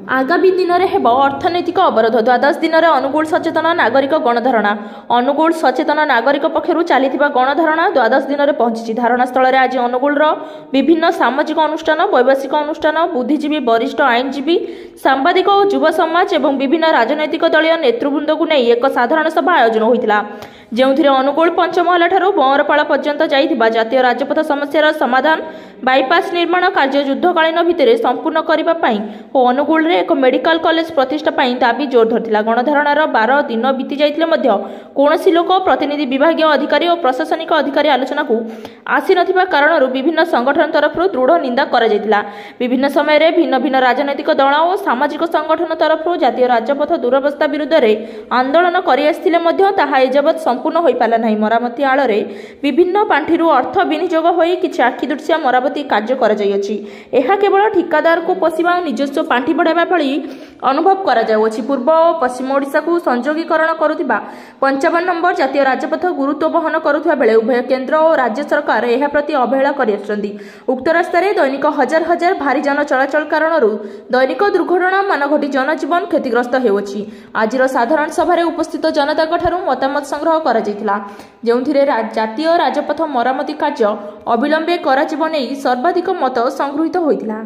आगामी दिन में हेब अर्थनैतिक अवरोध। द्वादश दिन में अनुगुल सचेतन नागरिक गणधारणा। अनुगुल सचेतन नागरिक पक्षर चली गणधारणा द्वादश दिन में पहुंची। धारणास्थल में आज अनुगुल विभिन्न सामाजिक अनुष्ठान, वैवासिक अनुष्ठान, बुद्धिजीवी, वरिष्ठ आईनजीवी, सांबादिक और युव समाज और विभिन्न राजनैतिक दलीय नेतृवृंद को नहीं एक साधारण सभा आयोजन होता, जो अनुगुल पंचमहला ठारू बंरपाल पर्यंत जाइथिबा जातीय राजपथ समस्यार समाधान, बाईपास निर्माण कार्य युद्धकालीन भितर संपूर्ण करने और अनुगुल रे एक मेडिकल कॉलेज प्रतिष्ठा दाबी जोर धरथिला। गणधारणार 12 दिन बीती जाइतिले मध्य कौनसी लोक, प्रतिनिधि, विभागीय अधिकारी और प्रशासनिक अधिकारी आलोचना को आसी नथिबा कारणरू विभिन्न संगठन तरफ दृढ़ निंदा करा जाइतिला। विभिन्न समय रे भिन्न भिन्न राजनैतिक दल और सामाजिक संगठन तरफ जातीय राजपथ दुरवस्था विरुद्ध रे आंदोलन करि आस्थिले मध्य ताहा एजबत संपूर्ण होई पाला नाही। मरामती आड़ रे विभिन्न पांठिरू अर्थ विनियोग होई किछि आखिदृश्य मरामती कार्य करा जायछि। एहा केवल ठिकादार को पोषिबा और निजस्व पांठि बढ़ाइबा भली अनुभव करा जाउछि। पूर्व और पश्चिम ओडिशा को संयोगीकरण करुथिबा 55 नंबर जातीय राजपथ गुरुत्व बहन करुथिबा बेले उभय केंद्र और राज्य सरकार एहा प्रति अवहेला करि आछन्ति। उक्त रास्ता रे दैनिक हजार हजार भारी जान चलाचल कारणरू दैनिक दुर्घटना मान घटी जनजीवन क्षतिग्रस्त हेउछि। आजिर साधारण सभा उपस्थित जनता ठारू मतामत संग्रह करा जाइतिला, जेउथिरे जातीय राजपथ मरामती कार्य अविलंबे कराजिब नै सर्वाधिक मत संगृहीत होइतिला।